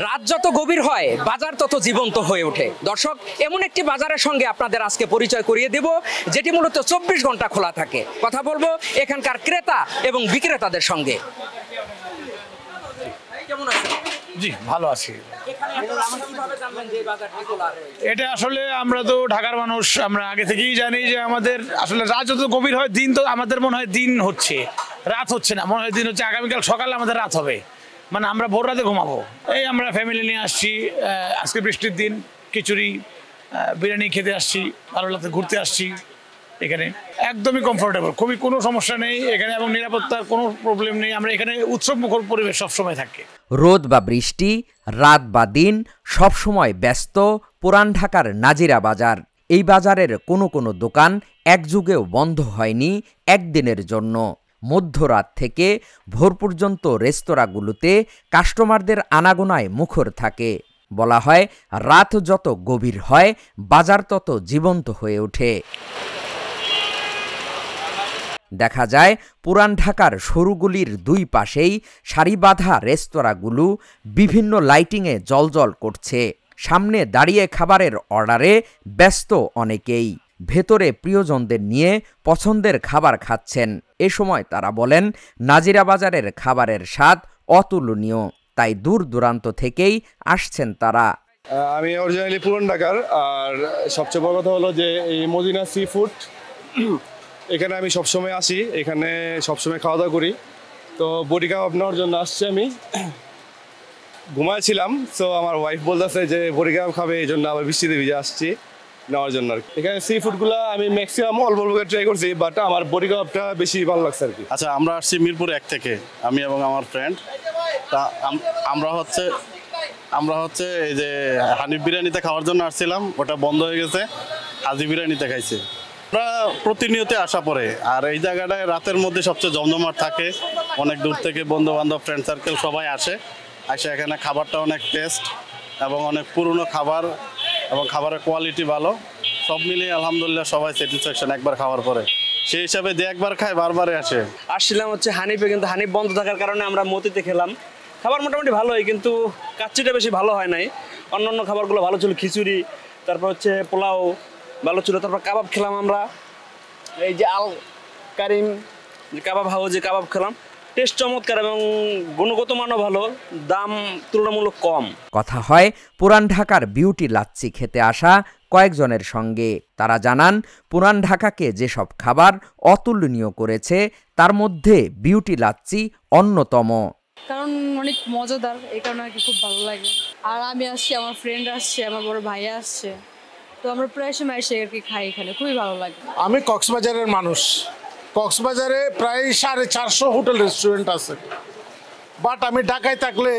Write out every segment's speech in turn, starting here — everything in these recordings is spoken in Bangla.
রাত যত গভীর হয় বাজার তত জীবন্ত হয়ে ওঠে। দর্শক, এমন একটি বাজারের সঙ্গে আপনাদের আজকে পরিচয় করিয়ে দেব যেটি মূলত 24 ঘন্টা খোলা থাকে। কথা বলবো এখানকার ক্রেতা এবং বিক্রেতাদের সঙ্গে। কেমন আছেন? জি ভালো আছি। এটা আসলে আমরা তো ঢাকার মানুষ, আমরা আগে থেকেই জানি যে আমাদের আসলে রাত যত গভীর হয় দিন তো আমাদের মনে হয় দিন হচ্ছে, রাত হচ্ছে না, মনে হয় দিন হচ্ছে। আগামীকাল সকালে আমাদের রাত হবে, মানে আমরা ভোর রাতে ঘুমাবো। এই আমরা ফ্যামিলি নিয়ে আসছি, আজকে বৃষ্টির দিন, খিচুড়ি বিরিয়ানি খেতে আসছি, ভালো লাগতে ঘুরতে আসছি। এখানে একদমই কমফোর্টেবল, খুবই কোনো সমস্যা নেই এখানে, এবং নিরাপত্তার কোনো প্রবলেম নেই। আমরা এখানে উৎসবমুখর পরিবেশ সবসময় থাকে। রোদ বা বৃষ্টি, রাত বা দিন, সবসময় ব্যস্ত পুরান ঢাকার নাজিরা বাজার। এই বাজারের কোনো কোনো দোকান এক যুগেও বন্ধ হয়নি একদিনের জন্য। মধ্যরাত থেকে ভোর পর্যন্ত রেস্তোরাঁগুলোতে কাস্টমারদের আনাগোনায় মুখর থাকে। বলা হয়, রাত যত গভীর হয় বাজার তত জীবন্ত হয়ে ওঠে। দেখা যায় পুরান ঢাকার সরুগুলির দুই পাশেই সারিবাঁধা রেস্তোরাঁগুলো বিভিন্ন লাইটিংয়ে জ্বলজ্বল করছে। সামনে দাঁড়িয়ে খাবারের অর্ডারে ব্যস্ত অনেকেই। ভেতরে প্রিয়জনদের নিয়ে পছন্দের খাবার খাচ্ছেন। এ সময় তারা বলেন, নাজিরা বাজারের খাবারের স্বাদ অতুলনীয়, তাই দূর দূরান্ত থেকেই আসছেন তারা। আমি অরিজিনালি পুরান ঢাকার, আর সবচেয়ে বড় কথা হলো যে এই মদিনা সি ফুড, এখানে আমি সবসময় আসি, এখানে সবসময় খাওয়া দাওয়া করি। তো বডি কাবাব নেওয়ার জন্য আসছি। আমি ঘুমাইছিলাম, তো আমার ওয়াইফ বলতেছে যে বডি কাবাব খাবে, এই জন্য আবার বৃষ্টিতে ভিজে আসছি নেওয়ার জন্য আর কি। এখানে সি ফুডগুলো আমি ম্যাক্সিমাম অল্প অল্প করে ট্রাই করছি, বাট আমার বডি কাবাবটা বেশি ভালো লাগছে আর কি। আচ্ছা, আমরা আসছি মিরপুর 1 থেকে, আমি এবং আমার ফ্রেন্ড। তা আমরা হচ্ছে এই যে হানিফ বিরিয়ানিতে খাওয়ার জন্য আসছিলাম, ওটা বন্ধ হয়ে গেছে, হাজি বিরিয়ানিতে খাইছি। আমরা প্রতিনিয়ত আসা পড়ে, আর এই জায়গাটায় রাতের মধ্যে সবচেয়ে জমজমাট থাকে। অনেক দূর থেকে বন্ধু বান্ধব, ফ্রেন্ড সার্কেল সবাই আসে। এখানে খাবারটা অনেক টেস্ট এবং অনেক পুরনো খাবার, এবং খাবারের কোয়ালিটি ভালো। সব মিলিয়ে আলহামদুলিল্লাহ সবাই স্যাটিসফ্যাকশন একবার খাওয়ার পরে। সেই হিসাবে যে একবার খায় বারবারে আসে। আসছিলাম হচ্ছে হানিফে, কিন্তু হানিফ বন্ধ থাকার কারণে আমরা মতিতে খেলাম। খাবার মোটামুটি ভালোই, কিন্তু কাচ্চিটা বেশি ভালো হয় নাই। অন্যান্য খাবারগুলো ভালো ছিল, খিচুড়ি, তারপর হচ্ছে পোলাও ভালো ছিল। তারপর কাবাব খেলাম আমরা, এই যে আল কারিম কাবাব হাউজে কাবাব খেলাম। টেস্ট চমৎকার এবং গুণগত মানও ভালো, দাম তুলনামূলক কম। কথা হয় পুরান ঢাকার বিউটি লাচ্ছি খেতে আসা কয়েকজনের সঙ্গে। তারা জানান, পুরান ঢাকাকে যেসব খাবার অতুলনীয় করেছে তার মধ্যে বিউটি লাচ্ছি অন্যতম। কারণ অনেক মজাদার, এই কারণে আর কি খুব ভালো লাগে। আর আমি আসছি, আমার ফ্রেন্ড আসছে, আমার বড় ভাইয়া আসছে, তো আমরা প্রায় সময় এসে আর কি খাই, এখানে খুবই ভালো লাগে। আমি কক্সবাজারের মানুষ। কক্সবাজারে প্রায় 450 হোটেল রেস্টুরেন্ট আছে, বাট আমি ঢাকায় থাকলে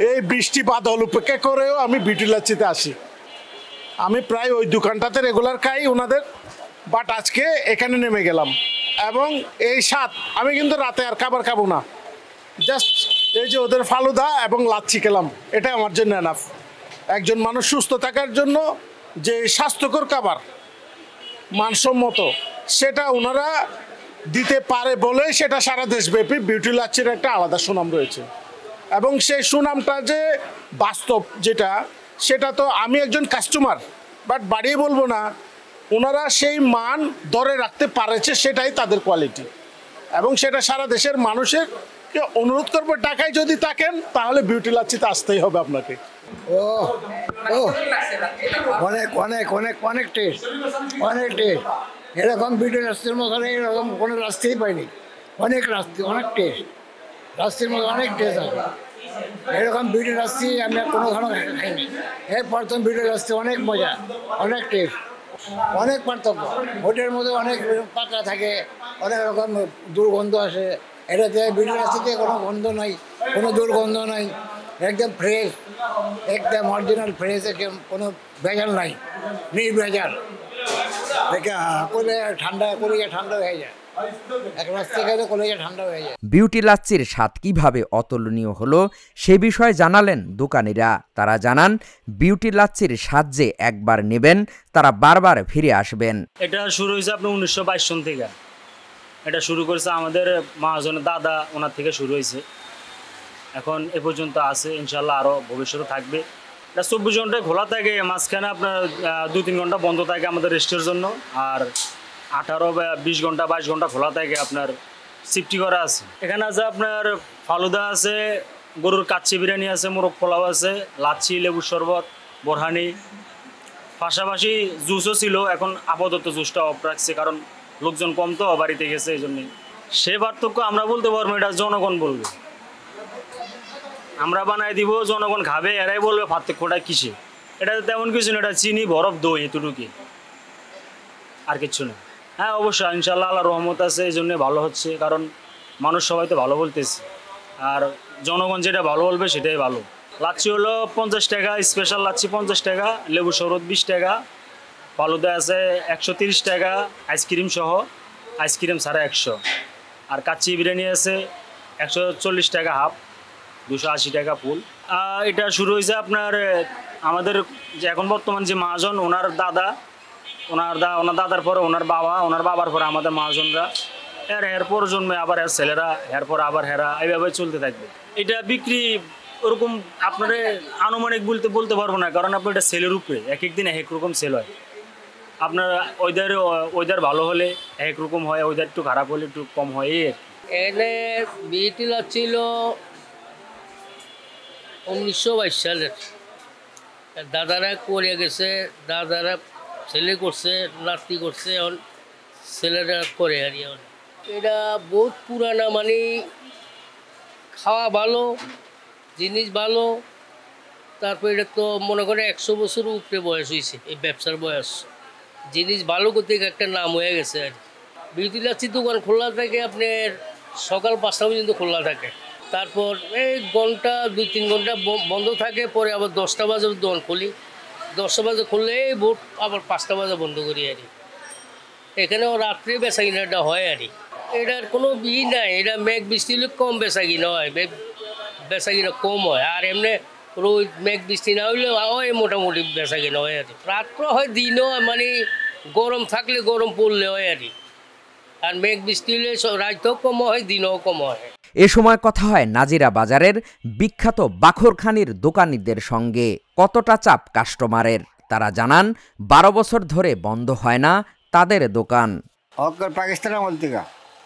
এই বৃষ্টি বাদল উপেক্ষা করেও আমি বিউটি লাচ্ছিতে আসি। আমি প্রায় ওই দোকানটাতে রেগুলার খাই ওনাদের, বাট আজকে এখানে নেমে গেলাম, এবং এই স্বাদ আমি কিন্তু রাতে আর খাবার খাবো না। জাস্ট এই যে ওদের ফালুদা এবং লাচ্ছি খেলাম, এটা আমার জন্য এনাফ। একজন মানুষ সুস্থ থাকার জন্য যে স্বাস্থ্যকর খাবার মানসম্মত, সেটা ওনারা দিতে পারে বলে সেটা সারা দেশব্যাপী বিউটি লাচ্ছির একটা আলাদা সুনাম রয়েছে। এবং সেই সুনামটা যে বাস্তব যেটা, সেটা তো আমি একজন কাস্টমার, বাট বাড়িয়ে বলবো না, ওনারা সেই মান ধরে রাখতে পারেছে, সেটাই তাদের কোয়ালিটি। এবং সেটা সারা দেশের মানুষের অনুরোধ করবো, ঢাকায় যদি থাকেন তাহলে বিউটি লাচ্ছিতে আসতেই হবে আপনাকে। ও ও অনেক অনেক অনেক অনেক টেস্ট, অনেক টেস্ট। এরকম বিউটি লাচ্ছির মতো এরকম কোনো রাস্তাই পাইনি। অনেক রাস্তা, অনেক টেস্ট, রাস্তার মতো অনেক টেস্ট আছে। এরকম বিউটি লাচ্ছি আমি কোনোখানে খাইনি, এর প্রথম বিউটি লাচ্ছি। অনেক মজা, অনেক টেস্ট, অনেক পার্থক্য। হোটেলের মধ্যে অনেক পাকা থাকে, অনেক রকম দুর্গন্ধ আসে। এটাতে বিউটি লাচ্ছিতে কোনো গন্ধ নাই, কোনো দুর্গন্ধ নাই, একদম ফ্রেশ, একদম অরিজিনাল ফ্রেশ, একদম কোনো ভেজাল নাই, নির্ভেজাল। ঠান্ডা কলিজা ঠান্ডা হয়ে যায়, এক রাত থেকে কলিজা ঠান্ডা হয়ে যায়। বিউটি লাচ্ছির স্বাদ কিভাবে অতুলনীয় হলো সে বিষয়ে জানালেন দোকানিরা। তারা জানান, বিউটি লাচ্ছির স্বাদ যে একবার নেবেন তারা বারবার ফিরে আসবেন। এটা শুরু হয়েছে আপনার 1922 সন থেকে। এটা শুরু করেছে আমাদের মহাজনের দাদা, ওনার থেকে শুরু হয়েছে। এখন এ পর্যন্ত আছে, ইনশাল্লাহ আরও ভবিষ্যতে থাকবে। এটা 24 ঘন্টায় খোলা থাকে, মাঝখানে আপনার 2-3 ঘন্টা বন্ধ থাকে আমাদের রেস্টের জন্য, আর 18 বা 20 ঘন্টা 22 ঘন্টা খোলা থাকে আপনার সিফটি করা আছে। এখানে আছে আপনার ফালুদা আছে, গরুর কাচ্চি বিরিয়ানি আছে, মোরগ পোলাও আছে, লাচ্ছি, লেবুর শরবত, বোরহানি, পাশাপাশি জুসও ছিল। এখন আপাতত জুসটা অফ রাখছে, কারণ লোকজন কম তো বাড়িতে গেছে, এই জন্যই। সে পার্থক্য আমরা বলতে পারবো, এটা জনগণ বলবে। আমরা বানাই দিব, জনগণ খাবে, এরাই বলবে পার্থক্যটা কিসে। এটা তেমন কিছু না, এটা চিনি, বরফ, দই, এতটুকুই, আর কিচ্ছু না। হ্যাঁ অবশ্যই ইনশাল্লাহ আল্লাহর রহমত আছে, এই জন্যে ভালো হচ্ছে, কারণ মানুষ সবাই তো ভালো বলতেছে, আর জনগণ যেটা ভালো বলবে সেটাই ভালো। লাচ্ছি হলো 50 টাকা, স্পেশাল লাচ্ছি 50 টাকা, লেবু শরবত 20 টাকা, ফালুদা আছে 130 টাকা আইসক্রিম সহ, আইসক্রিম ছাড়া 100, আর কাচ্চি বিরিয়ানি আছে 140 টাকা হাফ, 280 টাকা ফুল। এটা শুরু হয়েছে আপনার আমাদের যে এখন বর্তমান যে মহাজন, ওনার দাদার পরে ওনার বাবার পরে আমাদের মহাজনরা, এরপর জন্মে আবার এর ছেলেরা, এরপর আবার হেরা, এইভাবে চলতে থাকবে। এটা বিক্রি ওরকম আপনার আনুমানিক বলতে পারবো না, কারণ আপনার এটা সেলের উপরে, এক এক দিন এক রকম সেল হয়। আপনার ওয়েদার ভালো হলে এক রকম হয়, ওয়েদার একটু খারাপ হলে একটু কম হয়। এখানে বিয়েটি ছিল 1922 সালের, দাদারা করে গেছে, দাদারা ছেলে করছে, নাতি করছে, এখন ছেলেরা করে আর এটা বহুত পুরানা, মানে খাওয়া ভালো, জিনিস ভালো, তারপর এটা তো মনে করে 100 বছর উপরে বয়স হয়েছে এই ব্যবসার বয়স। জিনিস ভালো করতে একটা নাম হয়ে গেছে আর বিউটি লাচ্ছি দোকান খোলা থাকে আপনার সকাল 5টা পর্যন্ত খোলা থাকে, তারপর এই ঘন্টা 2-3 ঘন্টা বন্ধ থাকে, পরে আবার 10টা বাজে দোকান খুলি, 10টা বাজে খুললে ভোট আবার 5টা বাজে বন্ধ করি আর এখানেও রাত্রে বেচা কিনাটা হয় আর এটার কোনো নাই। এটা মেঘ বৃষ্টি হলে কম বেচা কিনা হয়, বেচা কিনা কম হয়, আর এমনি রোদ মেঘ বৃষ্টি না হইলে হয় মোটামুটি বেচা কিনা হয় আর রাত্র হয়, দিনও মানে গরম থাকলে গরম পড়লে হয় আর মেঘ বৃষ্টি হলে রাতও কম হয়, দিনও কম হয়। এ সময় কথা হয় নাজিরা বাজারের বিখ্যাত বাখরখানির দোকানীদের সঙ্গে। কতটা চাপ কাস্টমারের তারা জানান, 12 বছর ধরে বন্ধ হয় না তাদের দোকান। পাকিস্তানের মধ্যে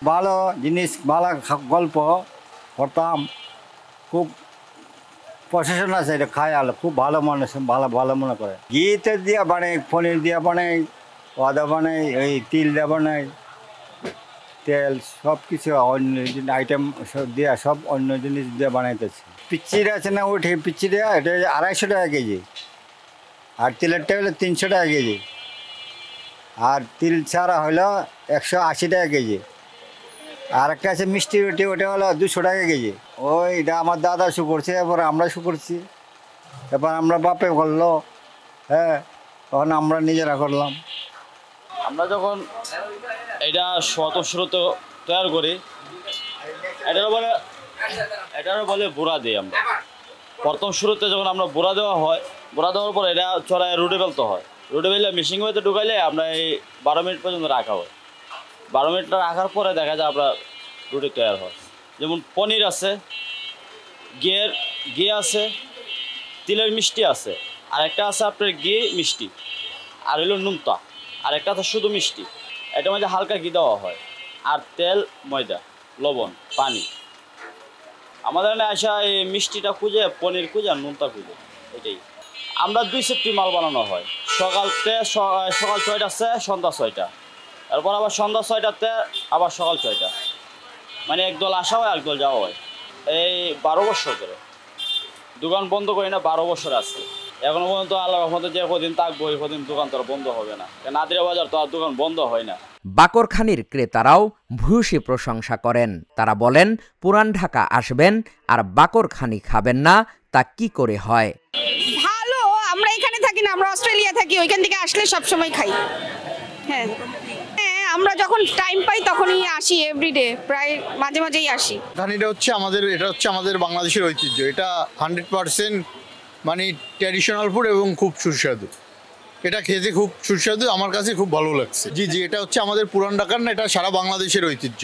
ভালো জিনিস, ভালো গল্প করতাম, খুব প্রশাসন আছে, এটা খায় আলো, খুব ভালো মানুষ, ভালো মনে করে। ঘিতে দিয়া বানাই, পনির দিয়া বানাই, আদা বানাই, ওই তিল দিয়া বানাই, তেল সব কিছু অন্য আইটেম সব দিয়া, সব অন্য জিনিস দিয়ে বানাইতেছে। পিচ্চিটা আছে না, ওঠে পিচ্চিটা, এটা 250 টাকা কেজি, আর তিলেরটা হলো 300 টাকা কেজি, আর তিল ছাড়া হলো 180 টাকা কেজি, আর একটা আছে মিষ্টি রুটি, ওটা হলো 200 টাকা কেজি। ওইটা আমার দাদা শু করছে, এরপর আমরা শু করছি, এবার আমরা বাপে করলো, হ্যাঁ, তখন আমরা নিজেরা করলাম। আমরা যখন এটা স্বতঃস্রোত তৈরি করি, এটারও বলে বুড়া দিই আমরা। প্রথম শুরুতে যখন আমরা বুড়া দেওয়া হয়, বুড়া দেওয়ার পর এটা চড়ায় রুটে ফেলতে হয়, রুটে ফেললে মেশিন হইতে ঢুকাইলে আমরা এই 12 মিনিট পর্যন্ত রাখা হয়। 12 মিনিট রাখার পরে দেখা যায় আমরা রুটি তৈরি হয়। যেমন পনির আছে, ঘি আছে, তিলের মিষ্টি আছে, আর একটা আছে আপনার ঘি মিষ্টি, আর হইল নুনতা, আর একটা আছে শুধু মিষ্টি। এটার মধ্যে হালকা ঘি দেওয়া হয়, আর তেল, ময়দা, লবণ, পানি। আমাদের এখানে আসা এই মিষ্টিটা খুঁজে, পনির খুঁজে, আর নুনতা খুঁজে, এটাই। আমরা 2 সেফটি মাল বানানো হয়, সকাল 6টা আছে, সন্ধ্যা 6টা, তারপর আবার সন্ধ্যা 6টাতে আবার সকাল 6টা, মানে একদল আসা হয়, একদল যাওয়া হয়। এই 12 বছর ধরে দোকান বন্ধ করি না, 12 বছর আছে এখনো পর্যন্ত। আল্লাহ রহমতে যে কদিন থাকবো ওই কদিন দোকান তো আর বন্ধ হবে না, নাদিরা বাজার তো আর দোকান বন্ধ হয় না। বাকরখানির ক্রেতারাও ভূয়সী প্রশংসা করেন। তারা বলেন, পুরান ঢাকা আসবেন আর বাকরখানি খাবেন না, তা কি করে হয়? ভালো, আমরা এখানে থাকি না, আমরা অস্ট্রেলিয়া থাকি, ওইখান থেকে আসলে সব সময় খাই। হ্যাঁ, আমরা যখন টাইম পাই তখনই আসি, এভরিডে, প্রায় মাঝে মাঝেই আসি। এটা হচ্ছে আমাদের বাংলাদেশের ঐতিহ্য। এটা 100% মানে ট্র্যাডিশনাল ফুড এবং খুব সুস্বাদু। এটা খেতে খুব সুস্বাদু, আমার কাছে খুব ভালো লাগছে। জি, এটা হচ্ছে আমাদের পুরান ঢাকার না, এটা সারা বাংলাদেশের ঐতিহ্য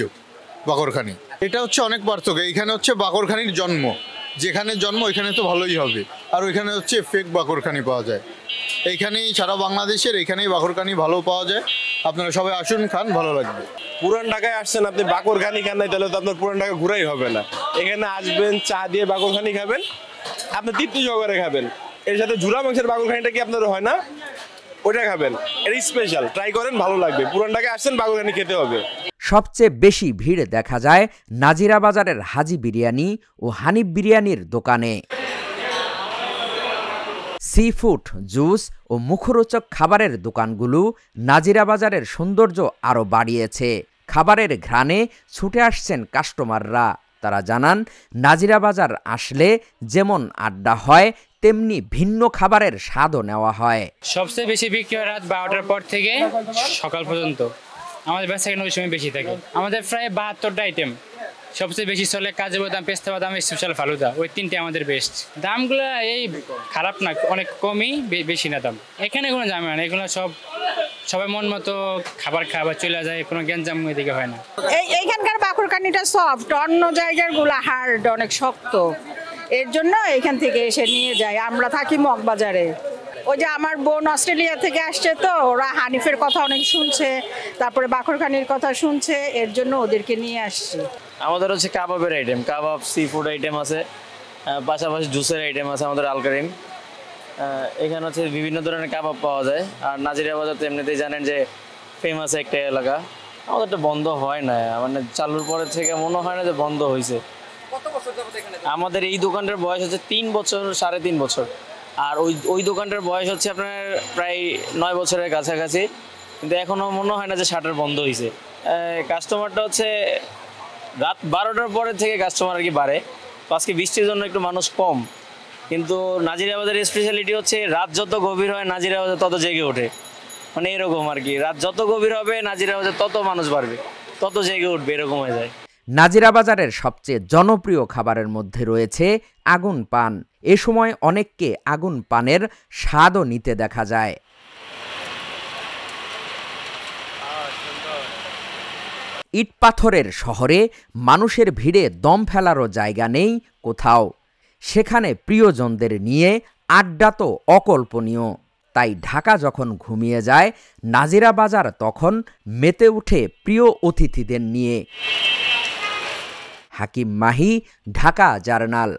বাকরখানি। এটা হচ্ছে অনেক পার্থক্য। এইখানে হচ্ছে বাকরখানির জন্ম, যেখানে জন্ম ওইখানে তো ভালোই হবে। আর ওইখানে হচ্ছে ফেক বাকরখানি পাওয়া যায়, এইখানেই সারা বাংলাদেশের এইখানেই বাকরখানি ভালো পাওয়া যায়। আপনারা সবাই আসুন, খান, ভালো লাগবে। পুরান ঢাকায় আসছেন, আপনি বাকরখানি খান নাই, তাহলে তো আপনার পুরান ঢাকা ঘুরাই হবে না। এখানে আসবেন, চা দিয়ে বাকরখানি খাবেন, আপনি তৃপ্তি সহকারে খাবেন। এর সাথে ঝুরা মাংসের বাকরখানিটা কি আপনার হয় না, ওইটা খাবেন। এটা স্পেশাল, ট্রাই করেন, ভালো লাগবে। পুরান ঢাকায় আসছেন, বাকরখানি খেতে হবে। সবচেয়ে বেশি ভিড় দেখা যায় নাজিরা বাজারের হাজি বিরিয়ানি ও হানিফ বিরিয়ানির দোকানে। সি ফুড, জুস ও মুখরোচক খাবারের দোকানগুলো নাজিরা বাজারের সৌন্দর্য আরও বাড়িয়েছে। খাবারের ঘ্রাণে ছুটে আসছেন কাস্টমাররা। তারা জানান, নাজিরা বাজার আসলে যেমন আড্ডা হয়, তেমনি ভিন্ন খাবারের স্বাদও নেওয়া হয়। সবচেয়ে বেশি বিক্রি হয় রাত 12টার পর থেকে সকাল পর্যন্ত। আমাদের বেচাকেনা ওই সময় বেশি থাকে। আমাদের প্রায় 72টা আইটেম। সবচেয়ে বেশি চলে কাজু বাদাম, পেস্তা বাদাম, স্পেশাল ফালুদা, ওই তিনটে আমাদের বেস্ট। দামগুলো এই খারাপ না, অনেক কমই, বেশি না দাম। এখানে কোনো ঝামেলা না, এগুলো সবাই মন মতো খাবার চলে যায়, কোনো গ্যাঞ্জাম এদিকে হয় না। এইখানকার বাকরখানিটা সফট, অন্য জায়গার গুলা হার্ড, অনেক শক্ত। এর জন্য এখান থেকে এসে নিয়ে যায়। আমরা থাকি মগবাজারে। ওই যে আমার বোন অস্ট্রেলিয়া থেকে আসছে, তো ওরা হানিফের কথা অনেক শুনছে, তারপরে বাকরখানির কথা শুনছে, এর জন্য ওদেরকে নিয়ে আসছে। আমাদের হচ্ছে কাবাবের আইটেম, কাবাব, সি ফুড আইটেম আছে, পাশাপাশি জুসের আইটেম আছে আমাদের আলকারিম। এখানে হচ্ছে বিভিন্ন ধরনের কাবাব পাওয়া যায়। আর নাজিরা বাজার তো এমনিতেই জানেন যে ফেমাস একটা এলাকা। আমাদেরটা বন্ধ হয় না, মানে চালুর পরে থেকে মনে হয় না যে বন্ধ হয়েছে। আমাদের এই দোকানটার বয়স হচ্ছে 3 বছর, 3.5 বছর। আর ওই দোকানটার বয়স হচ্ছে আপনার প্রায় 9 বছরের কাছাকাছি, কিন্তু এখনও মনে হয় না যে শাটার বন্ধ হয়েছে। কাস্টমারটা হচ্ছে রাত 12টার পরে থেকে কাস্টমার আর কি বাড়ে। আজকে বৃষ্টির জন্য একটু মানুষ কম, কিন্তু নাজিরা বাজারের স্পেশালিটি হচ্ছে রাত যত গভীর হয় নাজিরা বাজার তত জেগে ওঠে। মানে এরকম আর কি, রাত যত গভীর হবে নাজিরা বাজার তত মানুষ বাড়বে, তত জেগে উঠবে, এরকম হয়ে যায়। নাজিরা বাজারের সবচেয়ে জনপ্রিয় খাবারের মধ্যে রয়েছে আগুন পান। এ সময় অনেককে আগুন পানের স্বাদও নিতে দেখা যায়। ইট পাথরের শহরে মানুষের ভিড়ে দম ফেলারও জায়গা নেই কোথাও। সেখানে প্রিয়জনদের নিয়ে আড্ডা তো অকল্পনীয়। তাই ঢাকা যখন ঘুমিয়ে যায়, নাজিরা বাজার তখন মেতে ওঠে প্রিয় অতিথিদের নিয়ে। হাকিম মাহি, ঢাকা জার্নাল।